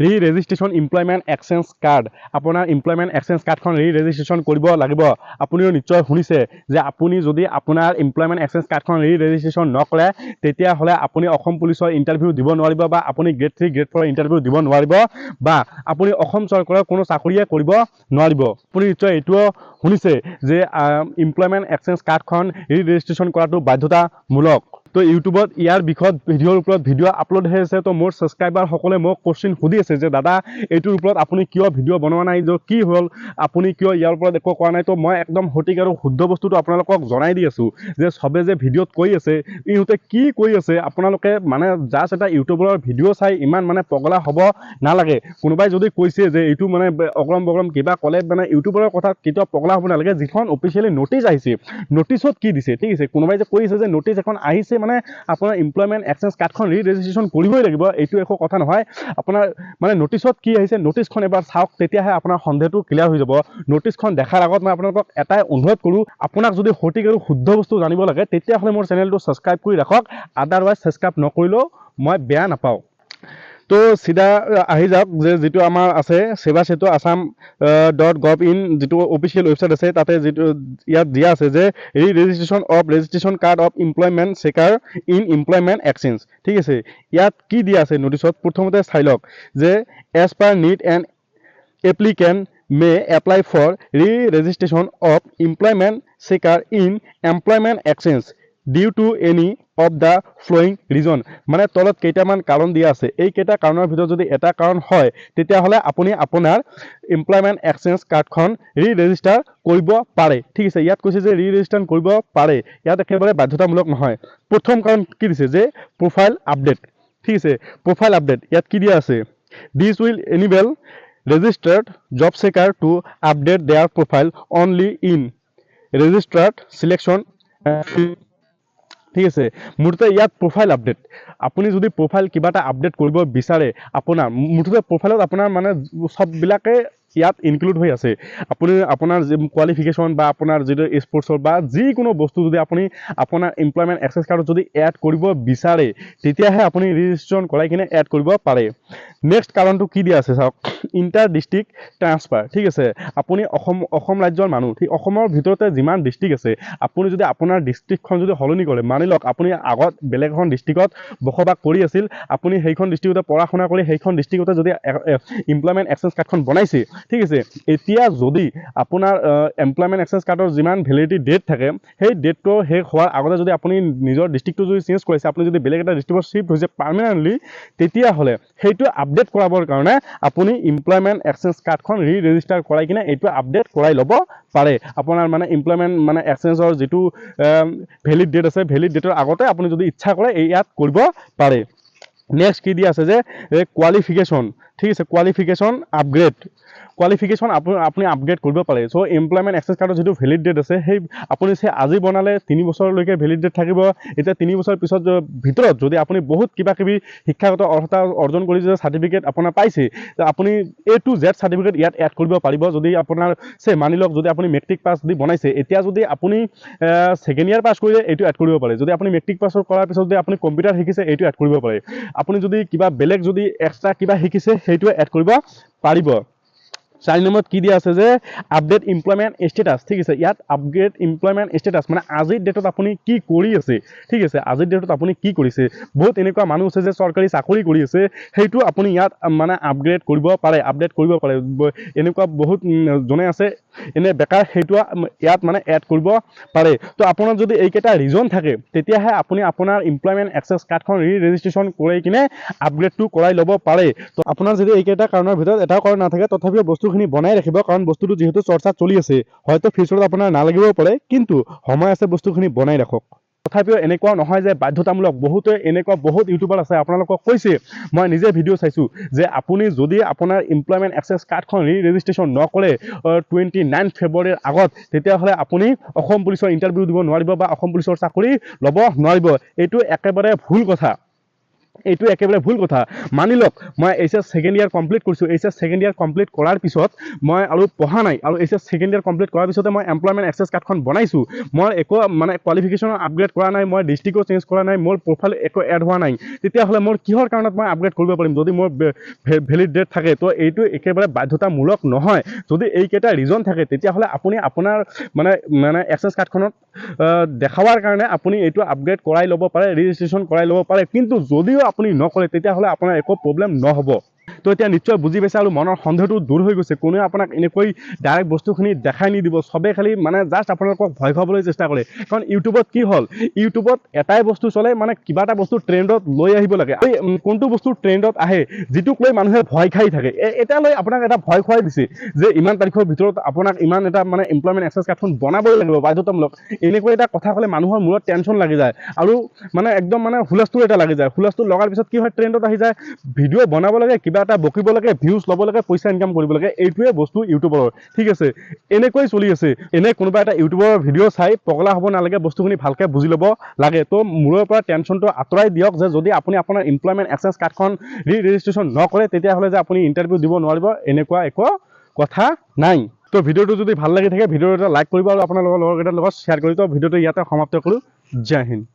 ৰি registration employment exchange card আপোনাৰ employment exchange কাৰ্ডখন ৰি ৰেজিষ্ট্ৰেশ্যন কৰিব লাগিব আপুনিও নিশ্চয় শুনিছে যে আপুনি যদি আপোনাৰ এমপ্লয়মেণ্ট এক্সচেঞ্জ কাৰ্ডখন ৰি ৰেজিষ্ট্ৰেশ্যন নকৰে তেতিয়াহ'লে আপুনি অসম পুলিচৰ ইণ্টাৰভিউ দিব নোৱাৰিব বা আপুনি গ্ৰেড 3 গ্ৰেড 4 ইণ্টাৰভিউ দিব নোৱাৰিব বা আপুনি অসম চৰকাৰৰ কোনো চাকৰিয়ে কৰিব নোৱাৰিব আপুনি নিশ্চয় এইটোও শুনিছে যে এমপ্লয়মেণ্ট এক্সচেঞ্জ কাৰ্ডখন ৰি ৰেজিষ্ট্ৰেশ্যন কৰাটো বাধ্যতামূলক তো ইউটিউবত ইয়াৰ বিষয়ত ভিডিঅ'ৰ ওপৰত ভিডিঅ' আপলোড হৈ আছে তো মোৰ ছাবস্ক্ৰাইবাৰসকলে মোক কোশ্চিন সুধি আছে যে দাদা এইটোৰ ওপৰত আপুনি কিয় ভিডিঅ' বনোৱা নাই যে কি হ'ল আপুনি কিয় ইয়াৰ ওপৰত একো কৰা নাই তো মই একদম সঠিক আৰু শুদ্ধ বস্তুটো আপোনালোকক জনাই দি আছোঁ যে সবে যে ভিডিঅ'ত কৈ আছে ইহঁতে কি কৈ আছে আপোনালোকে মানে জাষ্ট এটা ইউটিউবৰ ভিডিঅ' চাই ইমান মানে পগলা হ'ব নালাগে কোনোবাই যদি কৈছে যে এইটো মানে অগৰম বগৰম কিবা ক'লে মানে ইউটিউবৰ কথা কেতিয়াও পগলা হ'ব নালাগে যিখন অফিচিয়েলি নটিচ আহিছে নটিচত কি দিছে ঠিক আছে কোনোবাই যে কৈছে যে নটিচ এখন আহিছে মানে আপোনাৰ এমপ্লয়মেণ্ট এক্সচেঞ্জ কাৰ্ডখন ৰি ৰেজিষ্ট্ৰেশ্যন কৰিবই লাগিব এইটো একো কথা নহয় আপোনাৰ মানে নটিচত কি আহিছে নটিচখন এবাৰ চাওক তেতিয়াহে আপোনাৰ সন্দেহটো ক্লিয়াৰ হৈ যাব নটিচখন দেখাৰ আগত মই আপোনালোকক এটাই অনুৰোধ কৰোঁ আপোনাক যদি সঠিক আৰু শুদ্ধ বস্তু জানিব লাগে তেতিয়াহ'লে মোৰ চেনেলটো ছাবস্ক্ৰাইব কৰি ৰাখক আদাৰৱাইজ ছাবস্ক্ৰাইব নকৰিলেও মই বেয়া নাপাওঁ তো চিধা আহি যাওক যে যিটো আমাৰ আছে সেৱা সেতু আসাম .gov.in যিটো অফিচিয়েল ৱেবছাইট আছে তাতে যিটো ইয়াত দিয়া আছে যে ৰি registration of registration card of employment seeker in employment exchange ঠিক আছে ইয়াত কি দিয়া আছে নটিচত প্ৰথমতে চাই লওক যে as per need and applicant may apply for re registration of employment seeker in employment exchange due to any of the following reason মানে তলত কেইটামান কাৰণ দিয়া আছে এই কেইটা কাৰণৰ ভিতৰত যদি এটা কাৰণ হয় তেতিয়াহ'লে আপুনি আপোনাৰ এমপ্লয়মেণ্ট এক্সচেঞ্জ কাৰ্ডখন ৰি ৰেজিষ্টাৰ কৰিব পাৰে ঠিক আছে ইয়াত কৈছে যে ৰি ৰেজিষ্টাৰ কৰিব পাৰে ইয়াত একেবাৰে বাধ্যতামূলক নহয় প্ৰথম কাৰণ কি দিছে যে প্ৰফাইল আপডেট ঠিক আছে প্ৰফাইল আপডেট ইয়াত কি দিয়া আছে দিছ will enable registered job seeker to update their profile only in registered selection ঠিক আছে মুঠতে ইয়াত প্ৰফাইল আপডেট আপুনি যদি প্ৰফাইল কিবা এটা আপডেট কৰিব বিচাৰে আপোনাৰ মুঠতে প্ৰফাইলত আপোনাৰ মানে সববিলাকে ইয়াত ইনক্লুড হৈ আছে আপুনি আপোনাৰ কোৱালিফিকেশ্যন বা আপোনাৰ যিটো স্পৰ্টছৰ বা যিকোনো বস্তু যদি আপুনি আপোনাৰ এমপ্লয়মেণ্ট এক্সেছ কাৰ্ডত যদি এড কৰিব বিচাৰে তেতিয়াহে আপুনি ৰেজিষ্ট্ৰেশ্যন কৰাই কিনে এড কৰিব পাৰে নেক্সট কাৰণটো কি দিয়া আছে চাওক ইণ্টাৰ ডিষ্ট্ৰিক্ট ট্ৰান্সফাৰ ঠিক আছে আপুনি অসম ৰাজ্যৰ মানুহ ঠিক অসমৰ ভিতৰতে যিমান ডিষ্ট্ৰিক্ট আছে আপুনি যদি আপোনাৰ ডিষ্ট্ৰিক্টখন যদি সলনি কৰে মানি লওক আপুনি আগত বেলেগ এখন ডিষ্ট্ৰিক্টত বসবাস কৰি আছিল আপুনি সেইখন ডিষ্ট্ৰিক্টতে পঢ়া শুনা কৰি সেইখন ডিষ্ট্ৰিক্টতে যদি এমপ্লয়মেণ্ট এক্সচেঞ্জ কাৰ্ডখন বনাইছে ঠিক আছে এতিয়া যদি আপোনাৰ এমপ্লয়মেণ্ট এক্সচেঞ্জ কাৰ্ডৰ যিমান ভেলিডিটি ডেট থাকে সেই ডেটটো শেষ হোৱাৰ আগতে যদি আপুনি নিজৰ ডিষ্ট্ৰিক্টটো যদি চেঞ্জ কৰিছে আপুনি যদি বেলেগ এটা ডিষ্ট্ৰিক্টত শিফ্ট হৈছে পাৰ্মানেণ্টলি তেতিয়াহ'লে সেইটো আপডেট কৰাবৰ কাৰণে আপুনি এমপ্লয়মেণ্ট এক্সচেঞ্জ কাৰ্ডখন ৰি ৰেজিষ্টাৰ কৰাই কিনে এইটো আপডেট কৰাই ল'ব পাৰে আপোনাৰ মানে এমপ্লয়মেণ্ট মানে এক্সচেঞ্জৰ যিটো ভেলিড ডেট আছে ভেলিড ডেটৰ আগতে আপুনি যদি ইচ্ছা কৰে ইয়াত কৰিব পাৰে নেক্সট কি দিয়া আছে যে কোৱালিফিকেশ্যন ঠিক আছে কোৱালিফিকেশ্যন আপগ্ৰেড কোৱালিফিকেশ্যন আপুনি আপগ্ৰেড কৰিব পাৰে চ' এমপ্লয়মেণ্ট এক্সেছ কাৰ্ডৰ যিটো ভেলিড ডেট আছে সেই আপুনি আজি বনালে 3 বছৰলৈকে ভেলিড ডেট থাকিব এতিয়া 3 বছৰ পিছত ভিতৰত যদি আপুনি বহুত কিবা কিবি শিক্ষাগত অৰ্হতা অৰ্জন কৰি যে চাৰ্টিফিকেট আপোনাৰ পাইছে আপুনি A to Z চাৰ্টিফিকেট ইয়াত এড কৰিব পাৰিব যদি আপোনাৰ মানি লওক যদি আপুনি মেট্ৰিক পাছ দি বনাইছে এতিয়া যদি আপুনি ছেকেণ্ড ইয়াৰ পাছ কৰিলে এইটো এড কৰিব পাৰে যদি আপুনি মেট্ৰিক পাছ কৰাৰ পিছত যদি আপুনি কম্পিউটাৰ শিকিছে এইটো এড কৰিব পাৰে আপুনি যদি কিবা বেলেগ যদি এক্সট্ৰা কিবা শিকিছে সেইটোৱে এড কৰিব পাৰিব 4 নম্বৰত কি দিয়া আছে যে আপডেট এমপ্লয়মেণ্ট ষ্টেটাছ ঠিক আছে ইয়াত আপগ্ৰেড এমপ্লয়মেণ্ট ষ্টেটাছ মানে আজিৰ ডেটত আপুনি কি কৰি আছে ঠিক আছে আজিৰ ডেটত আপুনি কি কৰিছে বহুত এনেকুৱা মানুহ আছে যে চৰকাৰী চাকৰি কৰি আছে সেইটো আপুনি ইয়াত মানে আপগ্ৰেড কৰিব পাৰে আপডেট কৰিব পাৰে এনেকুৱা বহুত জনে আছে এনে বেকাৰ সেইটো ইয়াত মানে এড কৰিব পাৰে তো আপোনাৰ যদি এইকেইটা ৰিজন থাকে তেতিয়াহে আপুনি আপোনাৰ এমপ্লয়মেণ্ট এক্সেছ কাৰ্ডখন ৰি ৰেজিষ্ট্ৰেশ্যন কৰি কিনে আপগ্ৰেডটো কৰাই ল'ব পাৰে তো আপোনাৰ যদি এইকেইটা কাৰণৰ ভিতৰত এটাও কাৰণ নাথাকে তথাপিও বস্তুখিনি বনাই ৰাখিব কাৰণ বস্তুটো যিহেতু চৰ্চা চলি আছে হয়তো ফিউচাৰত আপোনাৰ নালাগিবও পাৰে কিন্তু সময় আছে বস্তুখিনি বনাই ৰাখক তথাপিও এনেকুৱাও নহয় যে বাধ্যতামূলক বহুতে এনেকুৱা বহুত ইউটিউবাৰ আছে আপোনালোকক কৈছে মই নিজে ভিডিঅ' চাইছোঁ যে আপুনি যদি আপোনাৰ এমপ্লয়মেণ্ট এক্সেছ কাৰ্ডখন ৰি ৰেজিষ্ট্ৰেশ্যন নকৰে 29 ফেব্ৰুৱাৰীৰ আগত তেতিয়াহ'লে আপুনি অসম পুলিচৰ ইণ্টাৰভিউ দিব নোৱাৰিব বা অসম পুলিচৰ চাকৰি ল'ব নোৱাৰিব এইটো একেবাৰে ভুল কথা এইটো একেবাৰে ভুল কথা। মানি লওক মই এইচএছ ছেকেণ্ড ইয়াৰ কমপ্লিট কৰিছোঁ, এইচএছ ছেকেণ্ড ইয়াৰ কমপ্লিট কৰাৰ পিছত মই আৰু পঢ়া নাই, আৰু এইচএছ ছেকেণ্ড ইয়াৰ কমপ্লিট কৰাৰ পিছতে মই এমপ্লয়মেণ্ট এক্সেছ কাৰ্ডখন বনাইছোঁ, মই একো মানে কোৱালিফিকেশ্যনৰ আপগ্ৰেড কৰা নাই, মই ডিষ্ট্ৰিক্টো চেঞ্জ কৰা নাই, মোৰ প্ৰফাইল একো এড হোৱা নাই, তেতিয়াহ'লে মোৰ কিহৰ কাৰণত মই আপগ্ৰেড কৰিব পাৰিম যদি মোৰ ভেলিড ডেট থাকে? তো এইটো একেবাৰে বাধ্যতামূলক নহয়। যদি এইকেইটা ৰিজন থাকে তেতিয়াহ'লে আপুনি আপোনাৰ মানে এক্সেছ কাৰ্ডখনত দেখাবৰ কাৰণে আপুনি এইটো আপগ্ৰেড কৰাই ল'ব পাৰে, ৰেজিষ্ট্ৰেশ্যন কৰাই ল'ব পাৰে। কিন্তু যদিও আপুনি নকৰে তেতিয়াহ'লে আপোনাৰ একো প্ৰব্লেম নহ'ব। তো এতিয়া নিশ্চয় বুজি পাইছে আৰু মনৰ সন্দেহটো দূৰ হৈ গৈছে। কোনেও আপোনাক এনেকৈ ডাইৰেক্ট বস্তুখিনি দেখাই নিদিব, চবেই খালি মানে জাষ্ট আপোনালোকক ভয় খুৱাবলৈ চেষ্টা কৰে। কাৰণ ইউটিউবত কি হ'ল, ইউটিউবত এটাই বস্তু চলে, মানে কিবা এটা বস্তু ট্ৰেণ্ডত লৈ আহিব লাগে। কোনটো বস্তু ট্ৰেণ্ডত আহে যিটোক লৈ মানুহে ভয় খাই থাকে, এটা লৈ আপোনাক এটা ভয় খুৱাই দিছে যে ইমান তাৰিখৰ ভিতৰত আপোনাক ইমান এটা মানে এমপ্লয়মেণ্ট এক্সেছ কাৰ্ডখন বনাবই লাগিব বাধ্যতামূলক। এনেকৈ এটা কথা ক'লে মানুহৰ মূৰত টেনশ্যন লাগি যায় আৰু মানে একদম মানে হুলস্থুল এটা লাগি যায়। হুলস্থুল লগাৰ পিছত কি হয়, ট্ৰেণ্ডত আহি যায়, ভিডিঅ' বনাব লাগে, কিবা এটা বকিব লাগে, ভিউজ ল'ব লাগে, পইচা ইনকাম কৰিব লাগে। এইটোৱে বস্তু ইউটিউবৰ, ঠিক আছে? এনেকৈ চলি আছে। এনে কোনোবা এটা ইউটিউবৰ ভিডিঅ' চাই পগলা হ'ব নালাগে, বস্তুখিনি ভালকৈ বুজি ল'ব লাগে। তো মূৰৰ পৰা টেনশ্যনটো আঁতৰাই দিয়ক যে যদি আপুনি আপোনাৰ এমপ্লয়মেণ্ট এক্সেছ কাৰ্ডখন ৰেজিষ্ট্ৰেশ্যন নকৰে তেতিয়াহ'লে যে আপুনি ইণ্টাৰভিউ দিব নোৱাৰিব, এনেকুৱা একো কথা নাই। তো ভিডিঅ'টো যদি ভাল লাগি থাকে ভিডিঅ'টো এটা লাইক কৰিব আৰু আপোনাৰ লগৰকেইটাৰ লগত শ্বেয়াৰ কৰি। তো ভিডিঅ'টো ইয়াতে সমাপ্ত কৰোঁ। জয় হিন্দ।